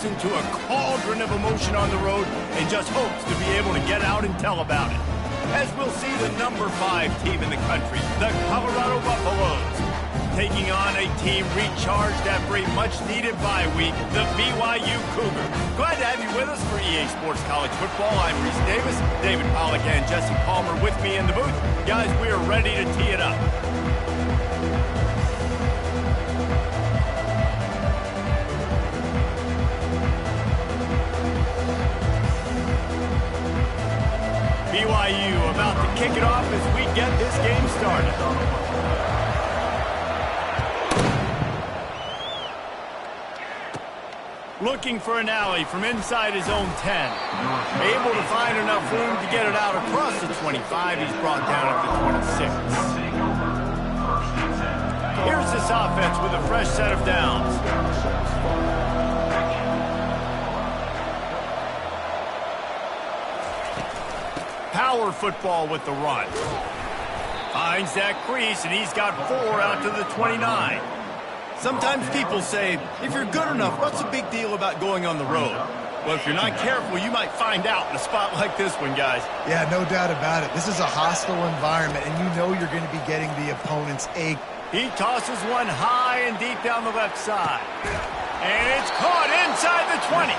goes into a cauldron of emotion on the road and just hopes to be able to get out and tell about it. As we'll see the number 5 team in the country, the Colorado Buffaloes, taking on a team recharged after a much-needed bye week, the BYU Cougars. Glad to have you with us for EA Sports College Football. I'm Reese Davis, David Pollack and Jesse Palmer with me in the booth. Guys, we are ready to tee it up. BYU about to kick it off as we get this game started. Looking for an alley from inside his own 10. Able to find enough room to get it out across the 25. He's brought down at the 26. Here's this offense with a fresh set of downs. Power football with the run. Finds that crease, and he's got 4 out to the 29. Sometimes people say, if you're good enough, what's the big deal about going on the road? Well, if you're not careful, you might find out in a spot like this one, guys. Yeah, no doubt about it. This is a hostile environment, and you know you're going to be getting the opponent's ache. He tosses one high and deep down the left side. And it's caught inside the 20.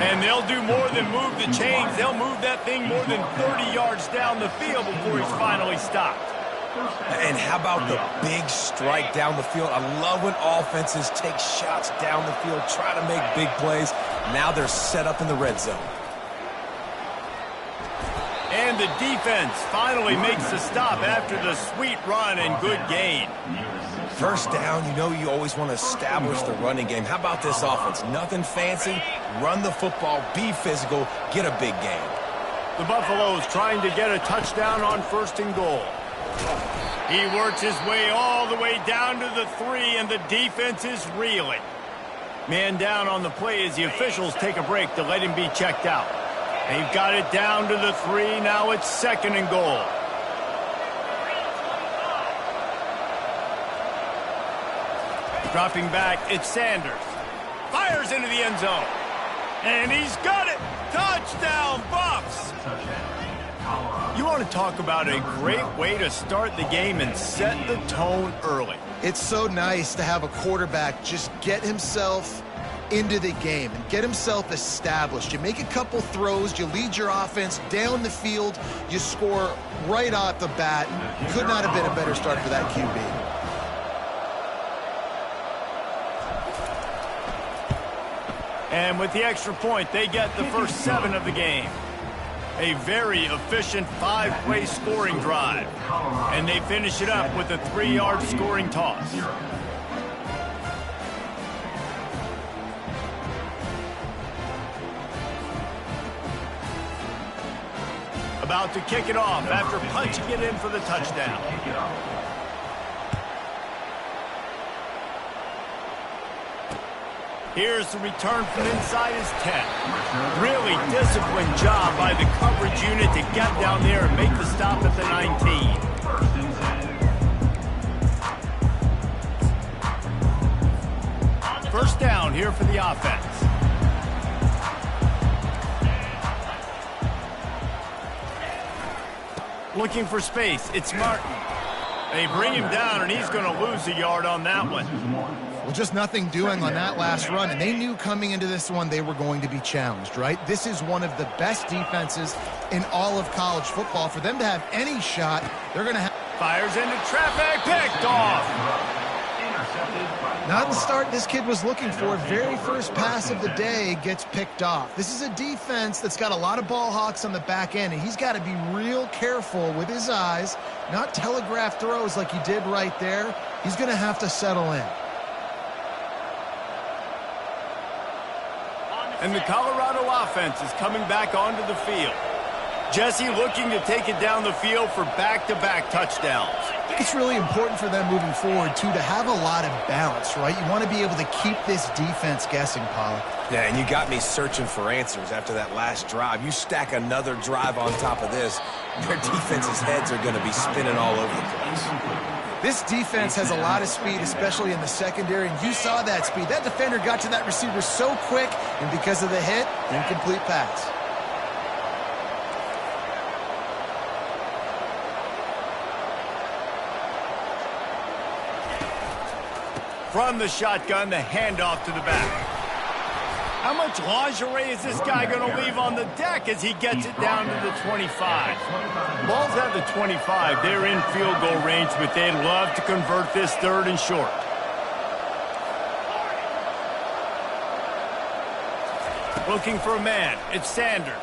And they'll do more than move the chains. They'll move that thing more than 30 yards down the field before he's finally stopped. And how about the big strike down the field? I love when offenses take shots down the field, try to make big plays. Now they're set up in the red zone. And the defense finally makes the stop after the sweet run and good gain. First down, you know you always want to establish the running game. How about this offense? Nothing fancy. Run the football, be physical, get a big gain. The Buffaloes trying to get a touchdown on 1st and goal. He works his way all the way down to the 3, and the defense is reeling. Man down on the play as the officials take a break to let him be checked out. They've got it down to the 3. Now it's 2nd and goal. Dropping back, it's Sanders. Fires into the end zone. And he's got it. Touchdown, Buffs. You want to talk about a great way to start the game and set the tone early. It's so nice to have a quarterback just get himself into the game and get himself established. You make a couple throws, you lead your offense down the field, you score right off the bat. Could not have been a better start for that QB. And with the extra point, they get the first 7 of the game. A very efficient 5-play scoring drive. And they finish it up with a 3-yard scoring toss. About to kick it off after punching it in for the touchdown. Here's the return from inside his 10. Really disciplined job by the coverage unit to get down there and make the stop at the 19. First down here for the offense. Looking for space, it's Martin. They bring him down, and he's going to lose a yard on that one. Well, just nothing doing on that last run, and they knew coming into this one they were going to be challenged, right? This is one of the best defenses in all of college football. For them to have any shot, they're going to have... Fires into traffic, picked off. Not the start this kid was looking for. Very first pass of the day gets picked off. This is a defense that's got a lot of ball hawks on the back end, and he's got to be real careful with his eyes, not telegraph throws like he did right there. He's going to have to settle in. And the Colorado offense is coming back onto the field. Jesse looking to take it down the field for back-to-back touchdowns. I think it's really important for them moving forward, too, to have a lot of balance, right? You want to be able to keep this defense guessing, Pollack. Yeah, and you got me searching for answers after that last drive. You stack another drive on top of this, their defense's heads are going to be spinning all over the place. This defense has a lot of speed, especially in the secondary, and you saw that speed. That defender got to that receiver so quick, and because of the hit, incomplete pass. From the shotgun, the handoff to the back. How much lingerie is this guy going to leave on the deck as he gets it down to the 25? Ball's at the 25. They're in field goal range, but they'd love to convert this 3rd and short. Looking for a man. It's Sanders.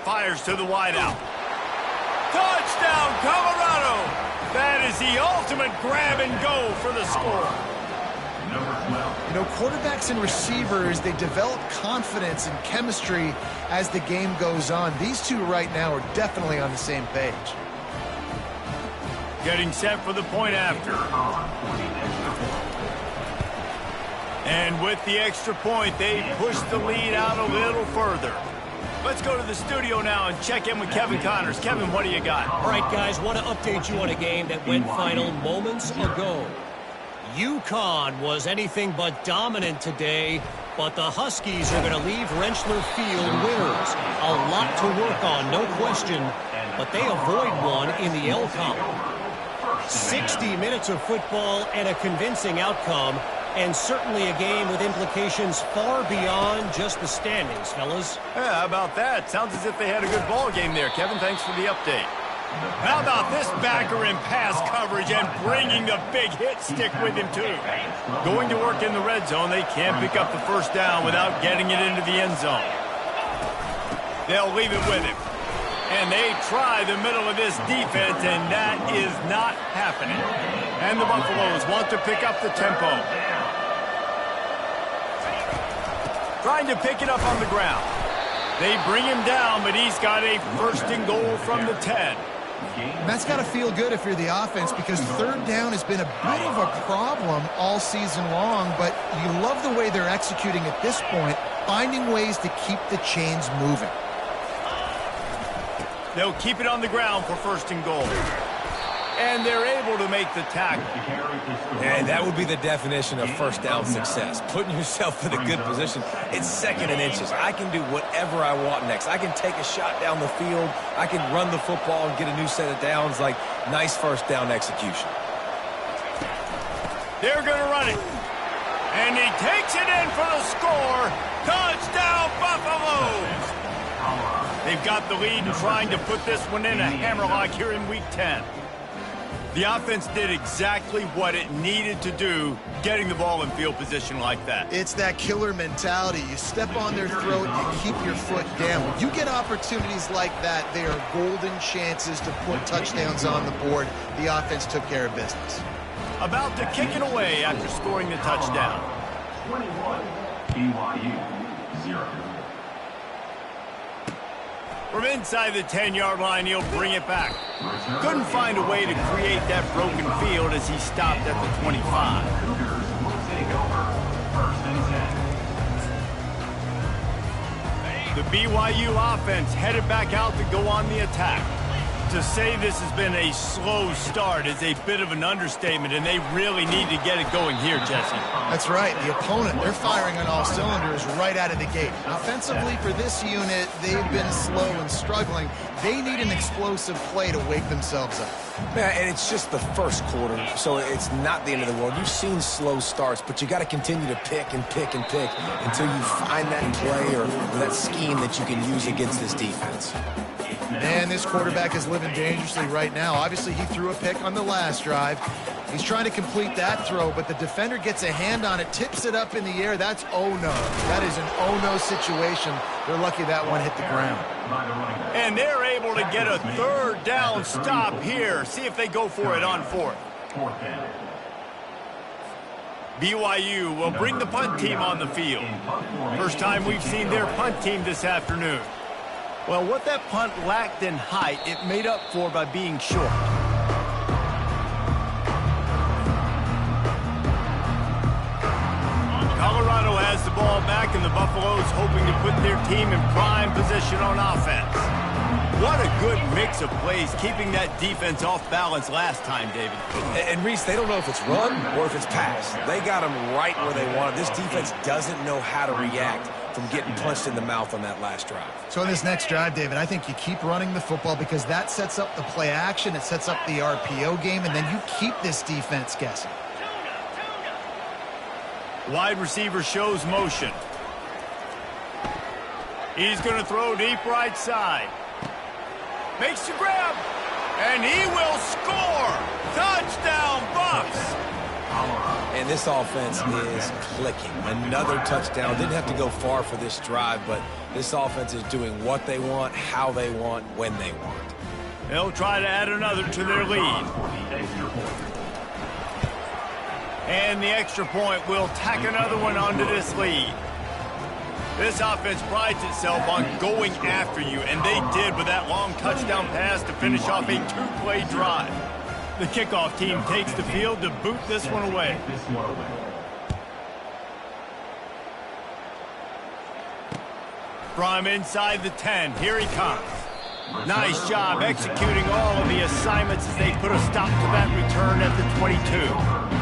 Fires to the wideout. Touchdown, Colorado! That is the ultimate grab and go for the score. You know, quarterbacks and receivers, they develop confidence and chemistry as the game goes on. These two right now are definitely on the same page. Getting set for the point after. And with the extra point, they push the lead out a little further. Let's go to the studio now and check in with Kevin Connors. Kevin, what do you got? All right, guys, want to update you on a game that went final moments ago. UConn was anything but dominant today, but the Huskies are going to leave Rentschler Field winners. A lot to work on, no question, but they avoid one in the L column. 60 minutes of football and a convincing outcome, and certainly a game with implications far beyond just the standings, fellas. Yeah, how about that? Sounds as if they had a good ball game there. Kevin, thanks for the update. How about this backer in pass coverage and bringing the big hit stick with him, too? Going to work in the red zone, they can't pick up the first down without getting it into the end zone. They'll leave it with him. And they try the middle of this defense, and that is not happening. And the Buffaloes want to pick up the tempo. Trying to pick it up on the ground. They bring him down, but he's got a 1st and goal from the 10. And that's got to feel good if you're the offense, because 3rd down has been a bit of a problem all season long, but you love the way they're executing at this point, finding ways to keep the chains moving. They'll keep it on the ground for 1st and goal. And they're able to make the tackle. And that would be the definition of 1st down success. Putting yourself in a good position. It's 2nd and inches. I can do whatever I want next. I can take a shot down the field. I can run the football and get a new set of downs. Like, nice 1st down execution. They're going to run it. And he takes it in for the score. Touchdown, Buffaloes! They've got the lead and trying to put this one in a hammerlock here in Week 10. The offense did exactly what it needed to do, getting the ball in field position like that. It's that killer mentality. You step on their throat, you keep your foot down. When you get opportunities like that, they are golden chances to put touchdowns on the board. The offense took care of business. About to kick it away after scoring the touchdown. 21, BYU, 0. From inside the 10-yard line, he'll bring it back. Couldn't find a way to create that broken field as he stopped at the 25. The BYU offense headed back out to go on the attack. To say this has been a slow start is a bit of an understatement, and they really need to get it going here, Jesse. That's right. The opponent, they're firing on all cylinders right out of the gate. Offensively, for this unit, they've been slow and struggling. They need an explosive play to wake themselves up. Yeah, and it's just the 1st quarter, so it's not the end of the world. You've seen slow starts, but you got to continue to pick and pick and pick until you find that play or that scheme that you can use against this defense. Man, this quarterback is living dangerously right now. Obviously, he threw a pick on the last drive. He's trying to complete that throw, but the defender gets a hand on it, tips it up in the air. That's oh-no. That is an oh-no situation. They're lucky that one hit the ground. And they're able to get a 3rd down stop here. See if they go for it on 4th. BYU will bring the punt team on the field. First time we've seen their punt team this afternoon. Well, what that punt lacked in height, it made up for by being short. Colorado has the ball back, and the Buffaloes hoping to put their team in prime position on offense. What a good mix of plays, keeping that defense off balance last time, David. And Reese, they don't know if it's run or if it's pass. They got them right where they want it. This defense doesn't know how to react from getting punched in the mouth on that last drive. So in this next drive, David, I think you keep running the football because that sets up the play action, it sets up the RPO game, and then you keep this defense guessing. Wide receiver shows motion. He's going to throw deep right side. Makes the grab, and he will score! Touchdown, Bucks! And this offense is clicking. Another touchdown. Didn't have to go far for this drive, but this offense is doing what they want, how they want, when they want. They'll try to add another to their lead. And the extra point will tack another one onto this lead. This offense prides itself on going after you, and they did with that long touchdown pass to finish off a two-play drive. The kickoff team takes the field to boot this one away. From inside the 10, here he comes. Nice job executing all of the assignments as they put a stop to that return at the 22.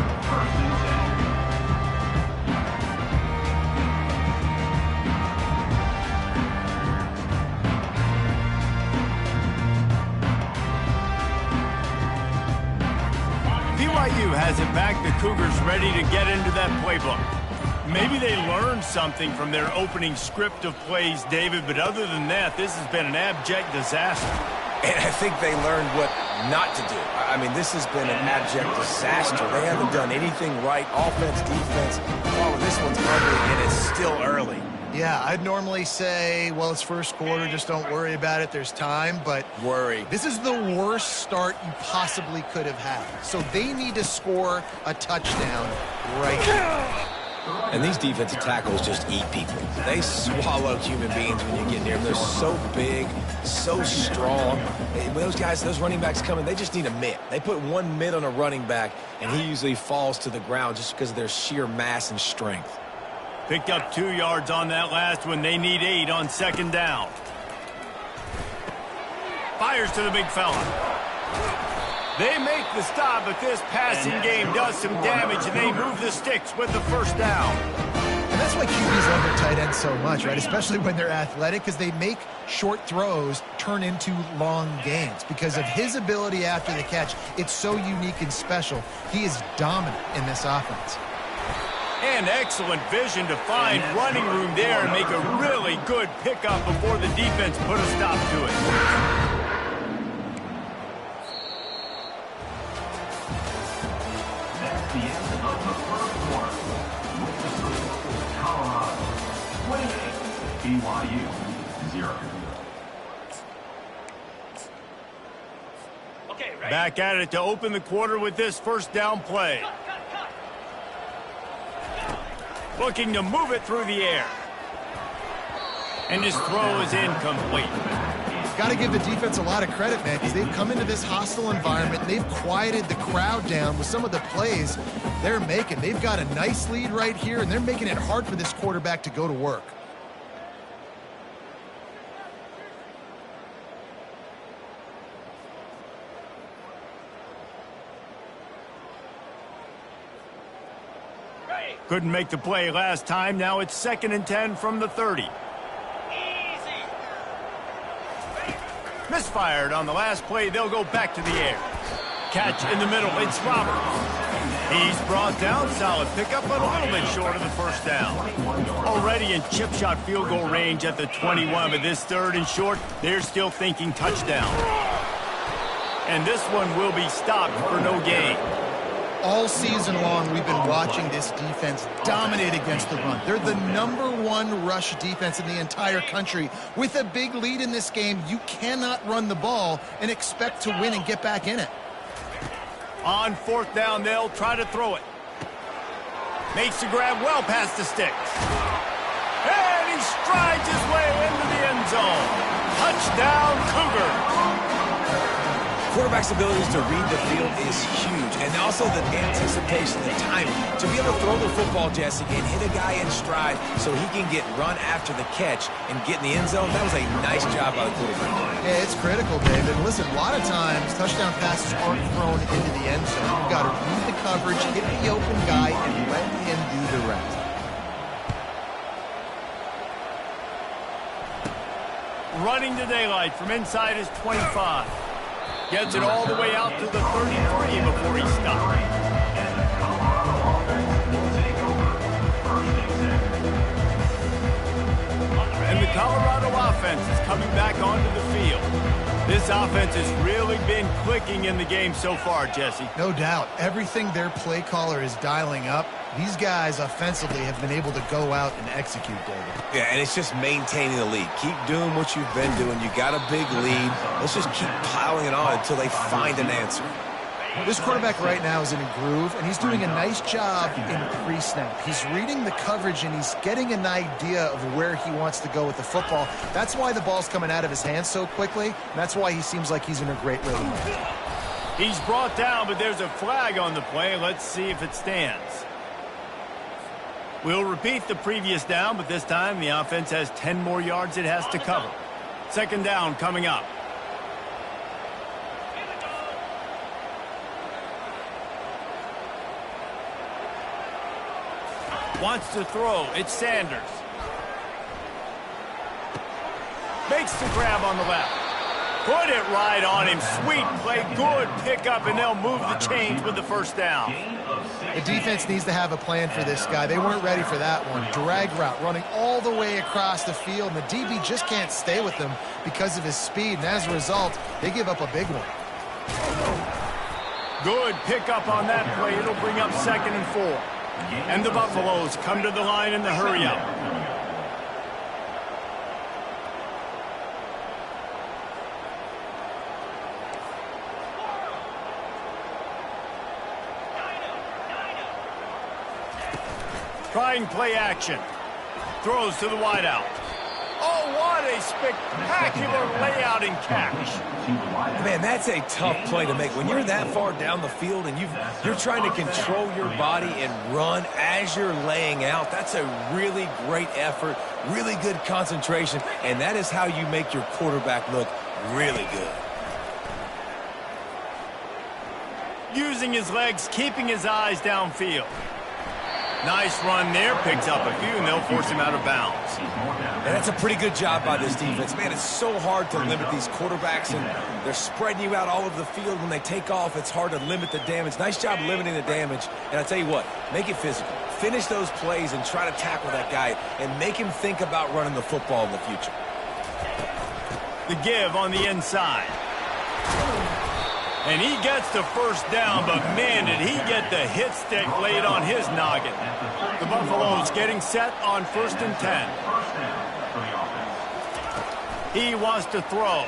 BYU has it back. The Cougars ready to get into that playbook. Maybe they learned something from their opening script of plays, David, but other than that, this has been an abject disaster. And I think they learned what not to do. I mean, this has been an abject disaster. They haven't done anything right. Offense, defense. Oh, this one's ugly, and it's still early. Yeah, I'd normally say, well, it's first quarter, just don't worry about it, there's time, but worry. This is the worst start you possibly could have had. So they need to score a touchdown right now. And these defensive tackles just eat people. They swallow human beings when you get near them. They're so big, so strong. When those guys, those running backs come in, they just need a mitt. They put one mitt on a running back, and he usually falls to the ground just because of their sheer mass and strength. Picked up 2 yards on that last one. They need 8 on second down. Fires to the big fella. They make the stop, but this passing game does some damage, and they move the sticks with the first down. And that's why QBs love their tight ends so much, right? Especially when they're athletic, because they make short throws turn into long gains. Because of his ability after the catch, it's so unique and special. He is dominant in this offense. And excellent vision to find running room there and make a really good pickup before the defense put a stop to it. That's the end of the first quarter. With the score, Colorado 28, BYU 0. Back at it to open the quarter with this first down play. Looking to move it through the air. And his throw is incomplete. Got to give the defense a lot of credit, man, because they've come into this hostile environment, and they've quieted the crowd down with some of the plays they're making. They've got a nice lead right here, and they're making it hard for this quarterback to go to work. Couldn't make the play last time. Now it's 2nd and 10 from the 30. Misfired on the last play. They'll go back to the air. Catch in the middle. It's Roberts. He's brought down. Solid pickup, but a little bit short of the first down. Already in chip shot field goal range at the 21, but this 3rd and short, they're still thinking touchdown. And this one will be stopped for no gain. All season long, we've been watching this defense dominate against the run. They're the #1 rush defense in the entire country. With a big lead in this game, you cannot run the ball and expect to win and get back in it. On 4th down, they'll try to throw it. Makes the grab well past the sticks. And he strides his way into the end zone. Touchdown, Cougars. quarterback's abilities to read the field is huge, and also the anticipation, the timing. To be able to throw the football, Jesse, and hit a guy in stride so he can get run after the catch and get in the end zone, that was a nice job by the quarterback. Yeah, it's critical, David. Listen, a lot of times touchdown passes aren't thrown into the end zone. You've got to read the coverage, hit the open guy, and let him do the rest. Running to daylight from inside his 25. Gets it all the way out to the 33 before he stops. And the Colorado offense is coming back onto the field. This offense has really been clicking in the game so far, Jesse. No doubt. Everything their play caller is dialing up, these guys offensively have been able to go out and execute, David. Yeah, and it's just maintaining the lead. Keep doing what you've been doing. You got a big lead. Let's just keep piling it on until they find an answer. This quarterback right now is in a groove, and he's doing a nice job in pre-snap. He's reading the coverage, and he's getting an idea of where he wants to go with the football. That's why the ball's coming out of his hands so quickly, and that's why he seems like he's in a great rhythm. He's brought down, but there's a flag on the play. Let's see if it stands. We'll repeat the previous down, but this time the offense has 10 more yards it has to cover. Second down coming up. Wants to throw. It's Sanders. Makes the grab on the left. Put it right on him. Sweet play. Good pickup, and they'll move the chains with the first down. The defense needs to have a plan for this guy. They weren't ready for that one. Drag route, running all the way across the field, and the DB just can't stay with him because of his speed, and as a result, they give up a big one. Good pickup on that play. It'll bring up 2nd and 4. And the Buffaloes come to the line in the hurry-up. Trying play action. Throws to the wideout. Oh, what a spectacular layout and catch. Man, that's a tough play to make. When you're that far down the field and you're trying to control your body and run as you're laying out, that's a really great effort, really good concentration, and that is how you make your quarterback look really good. Using his legs, keeping his eyes downfield. Nice run there, picks up a few, and they'll force him out of bounds. And that's a pretty good job by this defense. Man, it's so hard to limit these quarterbacks, and they're spreading you out all over the field. When they take off, it's hard to limit the damage. Nice job limiting the damage. And I tell you what, make it physical. Finish those plays and try to tackle that guy and make him think about running the football in the future. The give on the inside. And he gets the first down, but man, did he get the hit stick laid on his noggin. The Buffaloes getting set on 1st and 10. He wants to throw.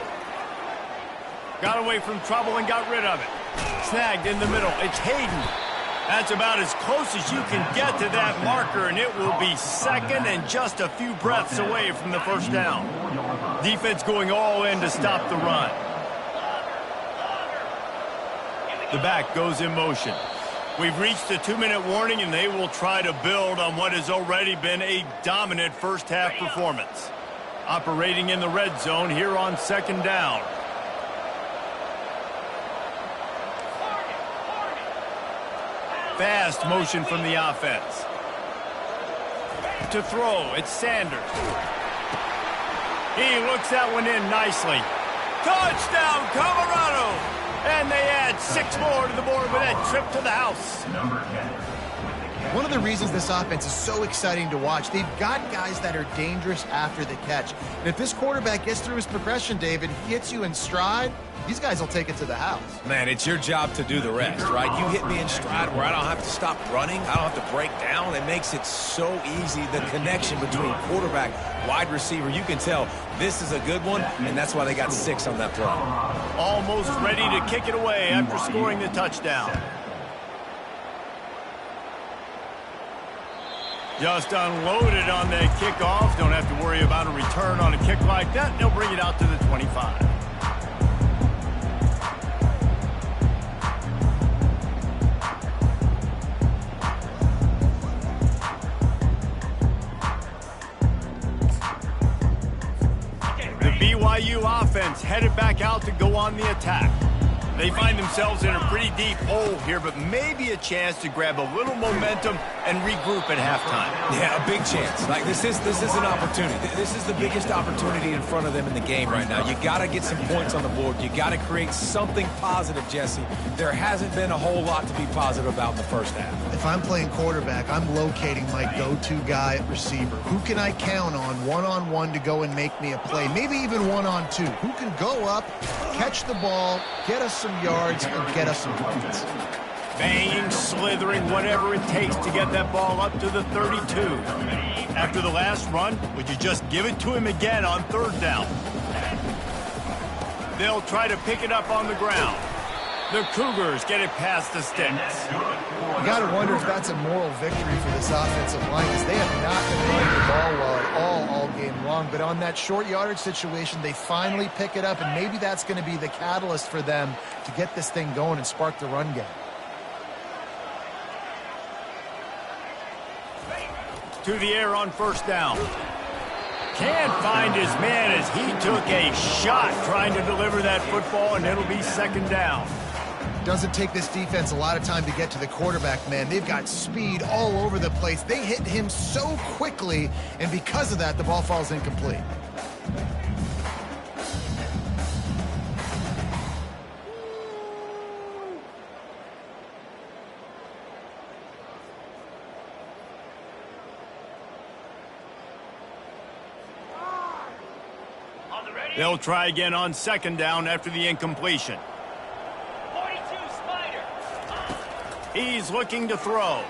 Got away from trouble and got rid of it. Snagged in the middle. It's Hayden. That's about as close as you can get to that marker, and it will be 2nd and just a few breaths away from the first down. Defense going all in to stop the run. The back goes in motion. We've reached the 2-minute warning, and they will try to build on what has already been a dominant first-half performance. Operating in the red zone here on 2nd down. Fast motion from the offense. To throw, it's Sanders. He looks that one in nicely. Touchdown, Colorado! And they add 6 more to the board with that trip to the house. One of the reasons this offense is so exciting to watch, they've got guys that are dangerous after the catch. And if this quarterback gets through his progression, David, he hits you in stride, these guys will take it to the house. Man, it's your job to do the rest, right? You hit me in stride where I don't have to stop running. I don't have to break down. It makes it so easy. The connection between quarterback, wide receiver, you can tell this is a good one, and that's why they got 6 on that play. Almost ready to kick it away after scoring the touchdown. Just unloaded on the kickoff. Don't have to worry about a return on a kick like that. They'll bring it out to the 25. BYU offense headed back out to go on the attack. They find themselves in a pretty deep hole here, but maybe a chance to grab a little momentum and regroup at halftime. Yeah, a big chance. Like this is an opportunity. This is the biggest opportunity in front of them in the game right now. You got to get some points on the board. You got to create something positive, Jesse. There hasn't been a whole lot to be positive about in the first half. If I'm playing quarterback, I'm locating my go-to guy at receiver. Who can I count on one-on-one to go and make me a play? Maybe even one-on-two. Who can go up, catch the ball, get us some yards, and get us some points? Banging, slithering, whatever it takes to get that ball up to the 32. After the last run, would you just give it to him again on third down? They'll try to pick it up on the ground. The Cougars get it past the sticks. You got to wonder if that's a moral victory for this offensive line, as they have not been running the ball well all game long. But on that short yardage situation, they finally pick it up, and maybe that's going to be the catalyst for them to get this thing going and spark the run game. To the air on first down. Can't find his man as he took a shot trying to deliver that football, and it'll be second down. Doesn't take this defense a lot of time to get to the quarterback, man. They've got speed all over the place. They hit him so quickly, and because of that, the ball falls incomplete. They'll try again on second down after the incompletion. 42 Spider. He's looking to throw.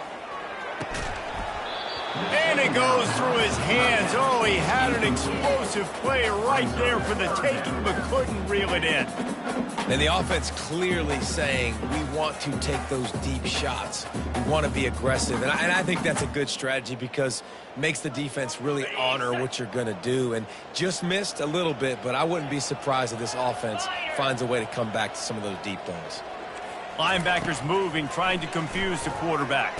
And it goes through his hands. Oh, he had an explosive play right there for the taking, but couldn't reel it in. And the offense clearly saying, we want to take those deep shots. We want to be aggressive. And I think that's a good strategy because it makes the defense really honor what you're going to do. And just missed a little bit, but I wouldn't be surprised if this offense finds a way to come back to some of those deep balls. Linebackers moving, trying to confuse the quarterback.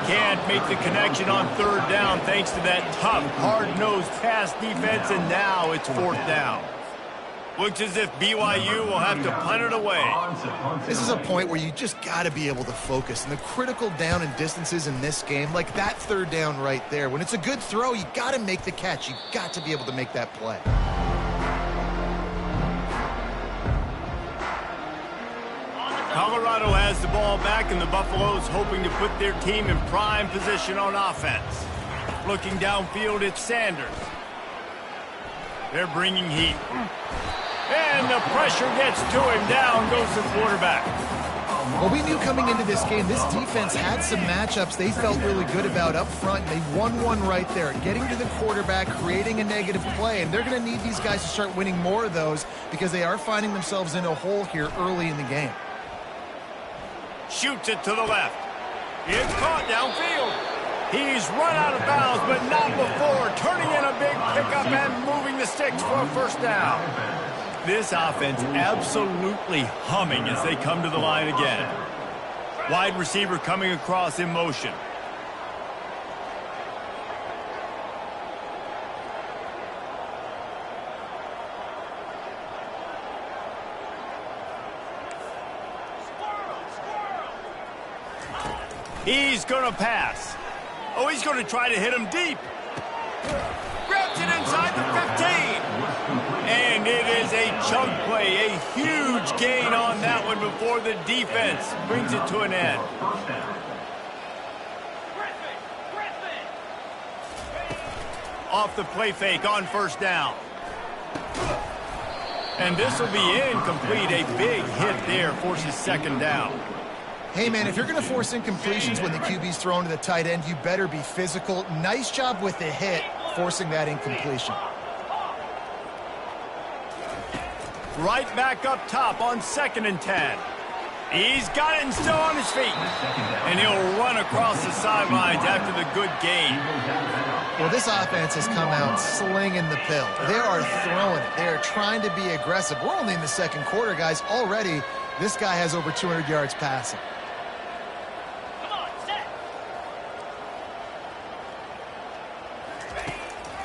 Can't make the connection on third down thanks to that tough, hard-nosed pass defense, and now it's fourth down. Looks as if BYU will have to punt it away. This is a point where you just got to be able to focus. And the critical down and distances in this game, like that third down right there, when it's a good throw, you got to make the catch. You got to be able to make that play. Colorado has the ball back, and the Buffaloes hoping to put their team in prime position on offense. Looking downfield, it's Sanders. They're bringing heat. And the pressure gets to him. Down goes the quarterback. Well, we knew coming into this game, this defense had some matchups they felt really good about up front, and they won one right there, getting to the quarterback, creating a negative play, and they're going to need these guys to start winning more of those because they are finding themselves in a hole here early in the game. Shoots it to the left. It's caught downfield. He's run out of bounds, but not before turning in a big pickup and moving the sticks for a first down. This offense absolutely humming as they come to the line again. Wide receiver coming across in motion. He's going to pass. Oh, he's going to try to hit him deep. Grabs it inside the 15. And it is a chunk play, a huge gain on that one before the defense brings it to an end. Off the play fake on first down. And this will be incomplete. A big hit there forces second down. Hey, man, if you're going to force incompletions when the QB's thrown to the tight end, you better be physical. Nice job with the hit, forcing that incompletion. Right back up top on 2nd and 10. He's got it and still on his feet. And he'll run across the sidelines after the good gain. Well, this offense has come out slinging the pill. They are throwing it. They are trying to be aggressive. We're only in the second quarter, guys. Already, this guy has over 200 yards passing.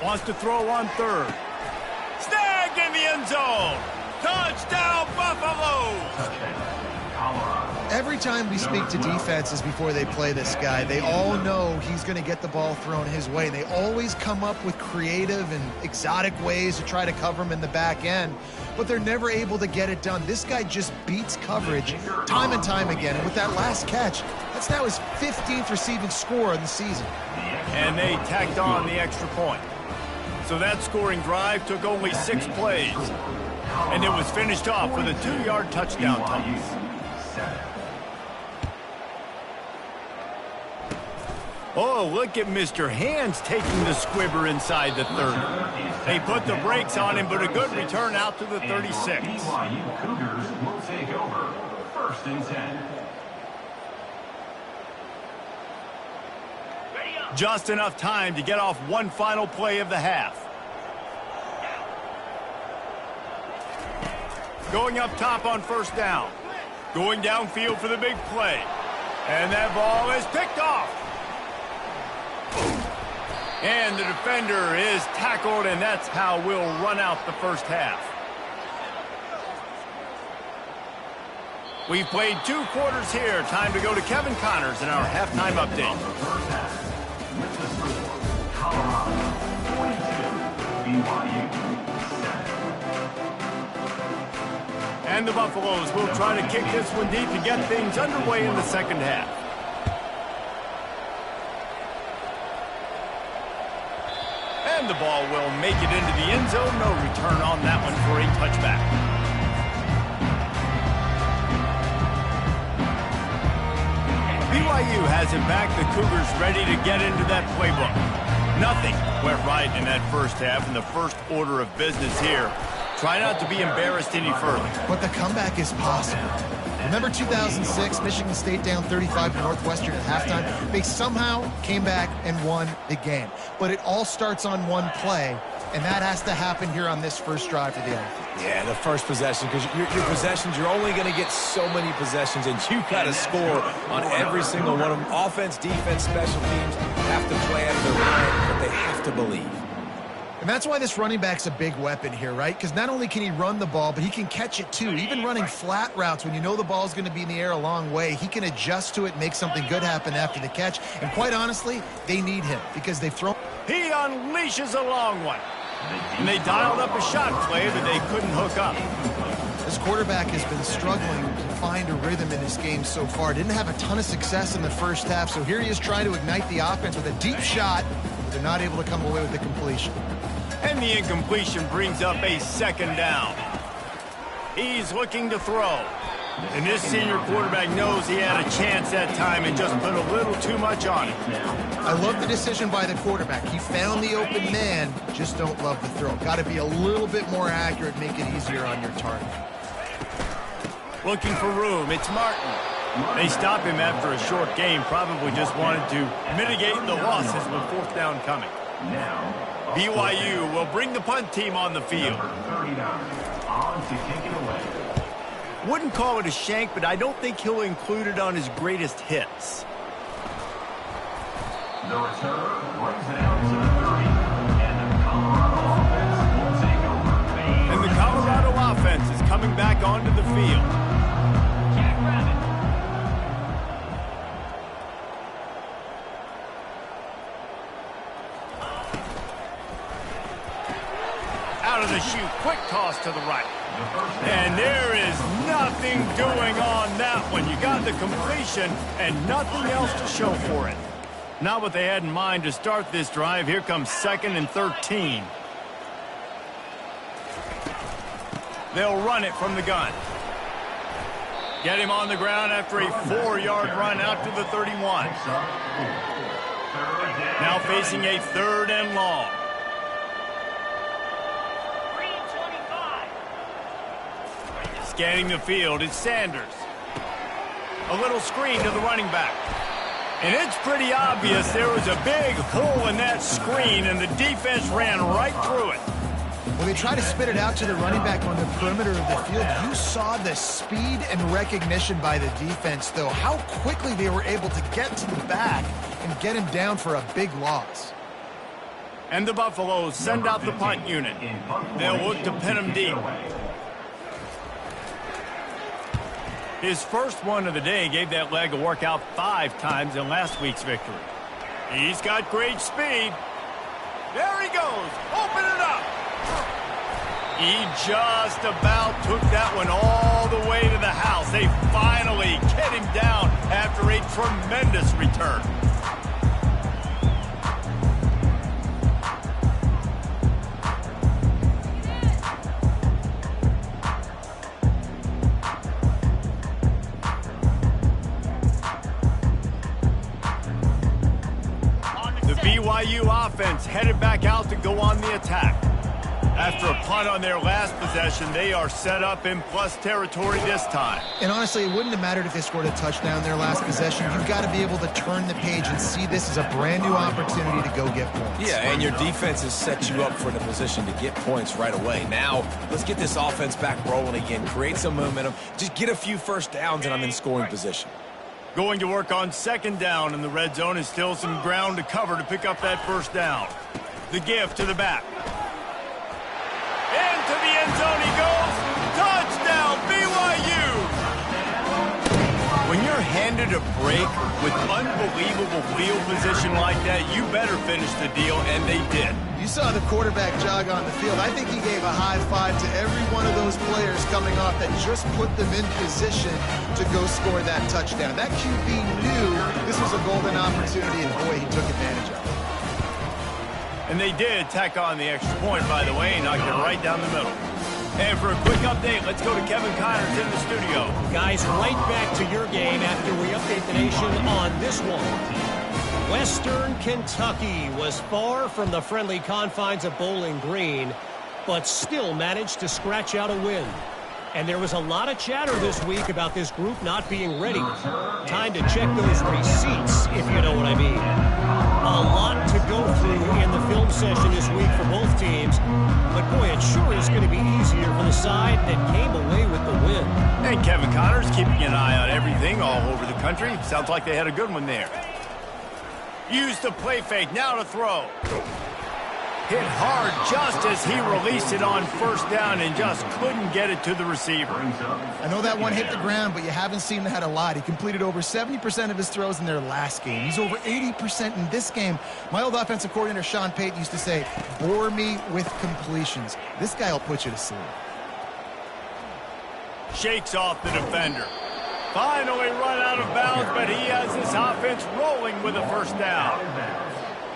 Wants to throw on third. back in the end zone. Touchdown, Buffalo! Every time we speak to defenses before they play this guy, they all know he's going to get the ball thrown his way. They always come up with creative and exotic ways to try to cover him in the back end, but they're never able to get it done. This guy just beats coverage time and time again, and with that last catch, that's now his 15th receiving score of the season. And they tacked on the extra point. So that scoring drive took only 6 plays, and it was finished off with a 2-yard touchdown toss. Oh, look at Mr. Hands taking the squibber inside the 30. They put the brakes on him, but a good return out to the 36. BYU Cougars will take over. 1st and 10. Just enough time to get off one final play of the half. Going up top on 1st down. Going downfield for the big play. And that ball is picked off. And the defender is tackled, and that's how we'll run out the first half. We've played 2 quarters here. Time to go to Kevin Connors in our halftime update. With the score, Colorado 42, BYU 7. And the Buffaloes will try to kick this one deep to get things underway in the second half. And the ball will make it into the end zone. No return on that one for a touchback. BYU has it back. The Cougars ready to get into that playbook. Nothing went right in that first half, and the first order of business here. Try not to be embarrassed any further. But the comeback is possible. Remember 2006, Michigan State down 35 to Northwestern at halftime? They somehow came back and won the game. But it all starts on one play, and that has to happen here on this first drive for the offense. Yeah, the first possession, because your possessions, you're only going to get so many possessions, and you got to score on every single one of them. Offense, defense, special teams have to play out of their mind, but they have to believe. And that's why this running back's a big weapon here, right? Because not only can he run the ball, but he can catch it too. Even running flat routes when you know the ball's going to be in the air a long way, he can adjust to it, make something good happen after the catch. And quite honestly, they need him because they've thrown. He unleashes a long one. And they dialed up a shot play, but they couldn't hook up. This quarterback has been struggling to find a rhythm in this game so far. Didn't have a ton of success in the first half, so here he is trying to ignite the offense with a deep shot. They're not able to come away with the completion. And the incompletion brings up a 2nd down. He's looking to throw. And this senior quarterback knows he had a chance that time and just put a little too much on it. I love the decision by the quarterback. He found the open man, just don't love the throw. Got to be a little bit more accurate, make it easier on your target. Looking for room, it's Martin. They stop him after a short game, probably just wanted to mitigate the losses with 4th down coming. BYU will bring the punt team on the field. On to kick it away. Wouldn't call it a shank, but I don't think he'll include it on his greatest hits. The return brings it out to the 30, and the Colorado offense will take over. And the Colorado offense is coming back onto the field. Jackrabbit. Out of the chute, quick toss to the right. And there is nothing doing on that one. You got the completion and nothing else to show for it. Not what they had in mind to start this drive. Here comes 2nd and 13. They'll run it from the gun. Get him on the ground after a 4-yard run out to the 31. Now facing a 3rd and long. Scanning the field, it's Sanders. A little screen to the running back. And it's pretty obvious there was a big hole in that screen, and the defense ran right through it. When they try to spit it out to the running back on the perimeter of the field, you saw the speed and recognition by the defense, though. How quickly they were able to get to the back and get him down for a big loss. And the Buffaloes send out the punt unit. They'll look to pin him deep. His first one of the day gave that leg a workout 5 times in last week's victory. He's got great speed. There he goes. Open it up. He just about took that one all the way to the house. They finally get him down after a tremendous return. The BYU offense headed back out to go on the attack. After a punt on their last possession, they are set up in plus territory this time. And honestly, it wouldn't have mattered if they scored a touchdown their last possession. You've got to be able to turn the page and see this as a brand new opportunity to go get points. Yeah, and your defense has set you up for the position to get points right away. Now, let's get this offense back rolling again, create some momentum, just get a few first downs, and I'm in scoring position. Going to work on second down in the red zone is still some ground to cover to pick up that first down. The give to the back. Into the end zone he goes. Touchdown, BYU! When you're handed a break with unbelievable field position like that, you better finish the deal, and they did. You saw the quarterback jog on the field. I think he gave a high five to every one of those players coming off that just put them in position to go score that touchdown. That QB knew this was a golden opportunity, and boy, he took advantage of it. And they did tack on the extra point, by the way, and knocked it right down the middle. And for a quick update, let's go to Kevin Connors in the studio. Guys, right back to your game after we update the nation on this one. Western Kentucky was far from the friendly confines of Bowling Green, but still managed to scratch out a win. And there was a lot of chatter this week about this group not being ready. Time to check those receipts, if you know what I mean. A lot to go through in the film session this week for both teams. But boy, it sure is going to be easier for the side that came away with the win. And Kevin Connors keeping an eye on everything all over the country. Sounds like they had a good one there. Used the play fake, now to throw. Hit hard just as he released it on first down and just couldn't get it to the receiver. I know that one hit the ground, but you haven't seen that a lot. He completed over 70% of his throws in their last game. He's over 80% in this game. My old offensive coordinator, Sean Payton, used to say, bore me with completions. This guy will put you to sleep. Shakes off the defender. Finally run out of bounds, but he has this offense rolling with a first down.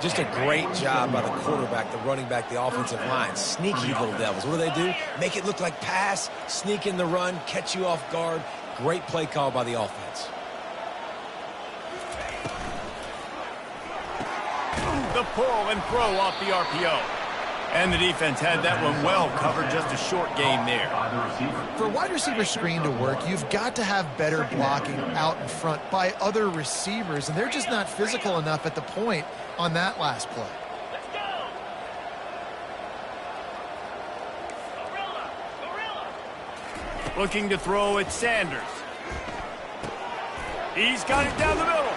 Just a great job by the quarterback, the running back, the offensive line. Sneaky little devils. What do? Make it look like pass, sneak in the run, catch you off guard. Great play call by the offense. The pull and throw off the RPO. And the defense had that one well covered, just a short game there. For a wide receiver screen to work, you've got to have better blocking out in front by other receivers, and they're just not physical enough at the point on that last play. Let's go! Gorilla! Looking to throw at Sanders. He's got it down the middle.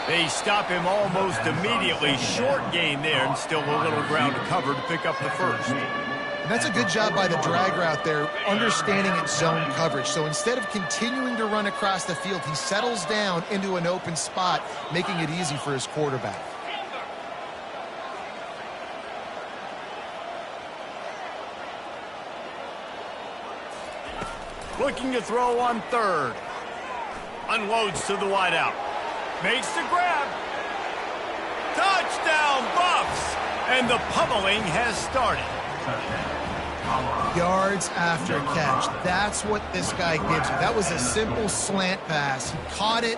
They stop him almost immediately. Short gain there, and still a little ground to cover to pick up the first. And that's a good job by the drag route there, understanding its zone coverage. So instead of continuing to run across the field, he settles down into an open spot, making it easy for his quarterback. Looking to throw on third. Unloads to the wideout. Makes the grab. Touchdown, Buffs! And the pummeling has started. Yards after catch. That's what this guy gives you. That was a simple slant pass. He caught it,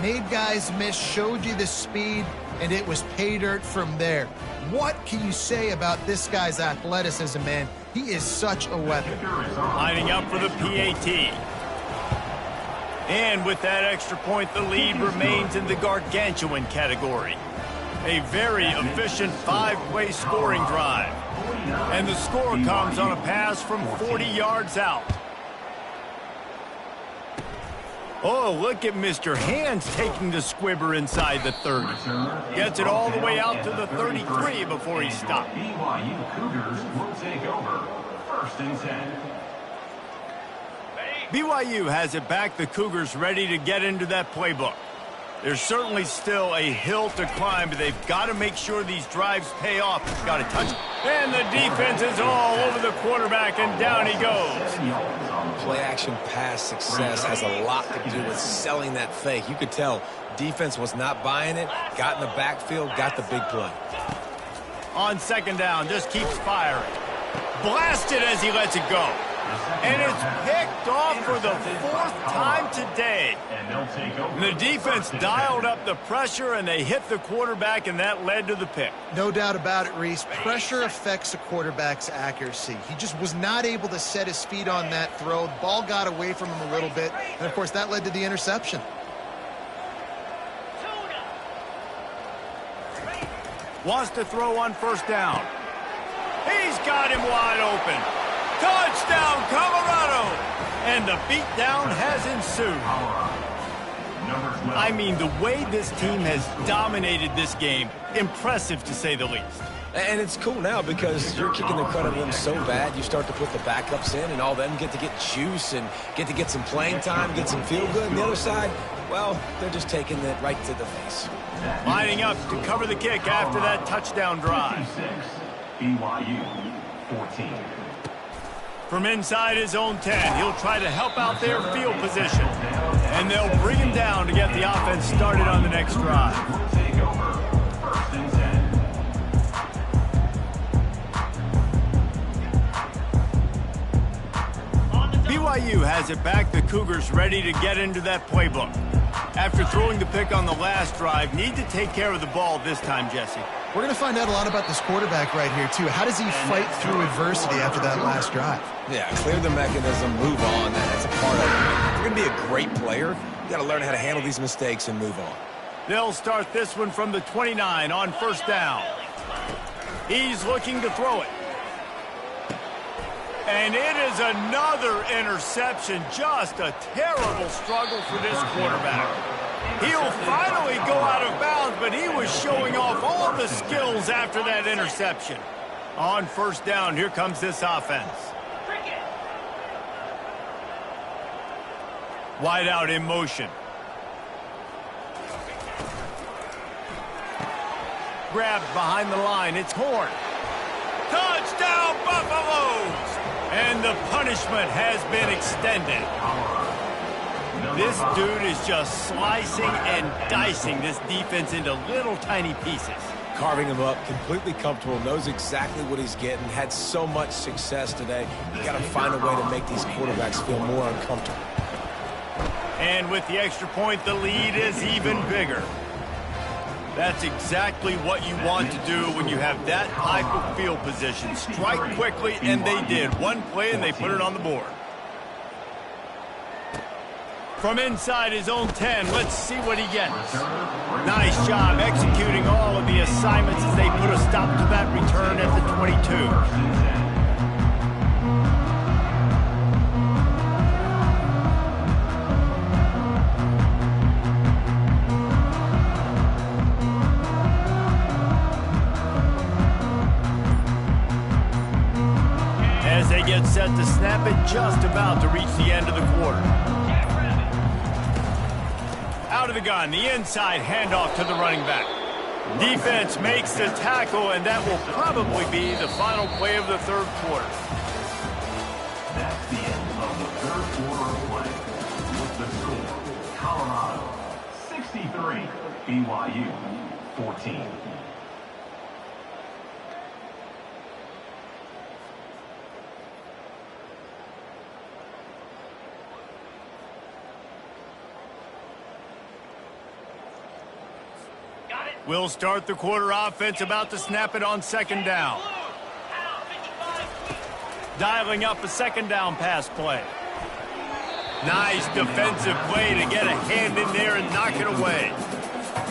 made guys miss, showed you the speed, and it was pay dirt from there. What can you say about this guy's athleticism, man? He is such a weapon. Lining up for the PAT. And with that extra point, the lead remains in the gargantuan category. A very efficient 5-play scoring drive. And the score comes on a pass from 40 yards out. Oh, look at Mr. Hands taking the squibber inside the 30. Gets it all the way out to the 33 before he stopped. BYU Cougars will take over. 1st and 10. BYU has it back. The Cougars ready to get into that playbook. There's certainly still a hill to climb, but they've got to make sure these drives pay off. Got to touch. And the defense is all over the quarterback, and down he goes. Play-action pass success has a lot to do with selling that fake. You could tell defense was not buying it, got in the backfield, got the big play. On 2nd down, just keeps firing. Blasted as he lets it go. And it's picked off for the 4th time today. The defense dialed up the pressure, and they hit the quarterback, and that led to the pick. No doubt about it, Reese. Pressure affects a quarterback's accuracy. He just was not able to set his feet on that throw. The ball got away from him a little bit, and, of course, that led to the interception. Wants to throw on 1st down. He's got him wide open. Touchdown, Colorado! And the beatdown has ensued. I mean, the way this team has dominated this game, impressive to say the least. And it's cool now because you're kicking the crud out of them so bad, you start to put the backups in, and all them get to get juice and get some playing time, get some feel good. And the other side, well, they're just taking it right to the face. Lining up to cover the kick after that touchdown drive. BYU 14. From inside his own 10, he'll try to help out their field position. And they'll bring him down to get the offense started on the next drive. Take over. 1st and 10. BYU has it back. The Cougars ready to get into that playbook. After throwing the pick on the last drive, need to take care of the ball this time, Jesse. We're going to find out a lot about this quarterback right here, too. How does he fight through adversity after that last drive? Yeah, clear the mechanism, move on. That's a part of it. If you're going to be a great player, you got to learn how to handle these mistakes and move on. They'll start this one from the 29 on 1st down. He's looking to throw it. And it is another interception. Just a terrible struggle for this quarterback. He'll finally go out of bounds, but he was showing off all the skills after that interception. On 1st down, here comes this offense. Wide out in motion. Grabbed behind the line. It's Horn. Touchdown, Buffaloes! And the punishment has been extended. This dude is just slicing and dicing this defense into little tiny pieces. Carving him up, completely comfortable, knows exactly what he's getting, had so much success today. You got to find a way to make these quarterbacks feel more uncomfortable. And with the extra point, the lead is even bigger. That's exactly what you want to do when you have that type of field position. Strike quickly, and they did. One play, and they put it on the board. From inside his own 10, let's see what he gets. Nice job executing all of the assignments as they put a stop to that return at the 22. As they get set to snap it, just about to reach the end of the quarter. Out of the gun, the inside handoff to the running back. Defense makes the tackle, and that will probably be the final play of the 3rd quarter. That's the end of the 3rd quarter of play. With the score, Colorado 63, BYU 14. We'll start the quarter offense, about to snap it on 2nd down. Dialing up a 2nd down pass play. Nice defensive play to get a hand in there and knock it away.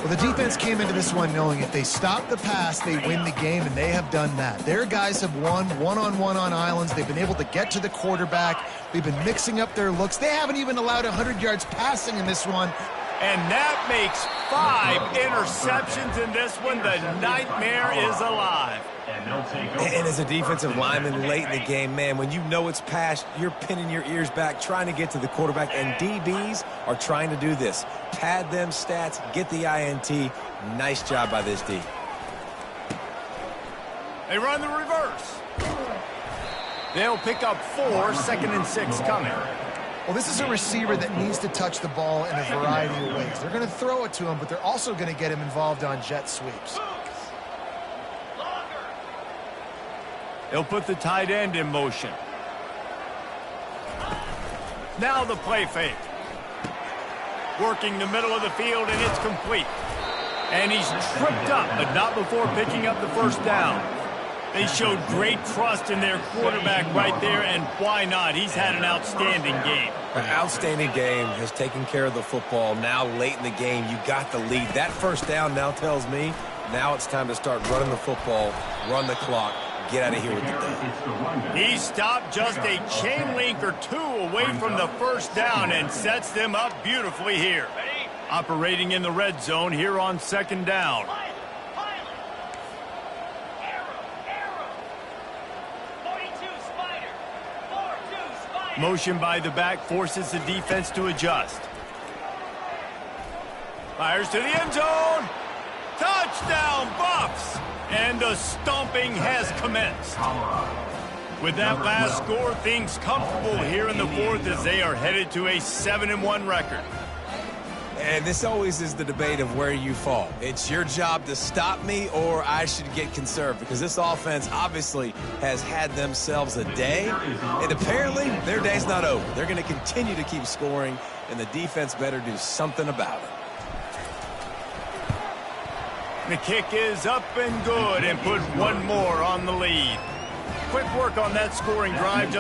Well, the defense came into this one knowing if they stop the pass, they win the game, and they have done that. Their guys have won one-on-one on islands. They've been able to get to the quarterback. They've been mixing up their looks. They haven't even allowed 100 yards passing in this one. And that makes 5 interceptions in this one. The nightmare is alive. And as a defensive lineman late in the game, man, when you know it's past, you're pinning your ears back, trying to get to the quarterback, and DBs are trying to do this. Pad them stats, get the INT. Nice job by this D. They run the reverse. They'll pick up 4, 2nd and 6 coming. Well, this is a receiver that needs to touch the ball in a variety of ways. They're going to throw it to him, but they're also going to get him involved on jet sweeps. They'll put the tight end in motion. Now the play fake. Working the middle of the field, and it's complete. And he's tripped up, but not before picking up the first down. They showed great trust in their quarterback right there, and why not? He's had an outstanding game. An outstanding game, has taken care of the football. Now late in the game, you got the lead. That first down now tells me now it's time to start running the football, run the clock, get out of here with the day. He stopped just a chain link or 2 away from the first down and sets them up beautifully here. Operating in the red zone here on 2nd down. Motion by the back forces the defense to adjust. Fires to the end zone. Touchdown, Buffs! And the stomping has commenced. With that last score, things comfortable here in the 4th as they are headed to a 7-1 record. And this always is the debate of where you fall. It's your job to stop me, or I should get conserved, because this offense obviously has had themselves a day, and apparently their day's not over. They're going to continue to keep scoring, and the defense better do something about it. The kick is up and good and put one more on the lead. Quick work on that scoring drive just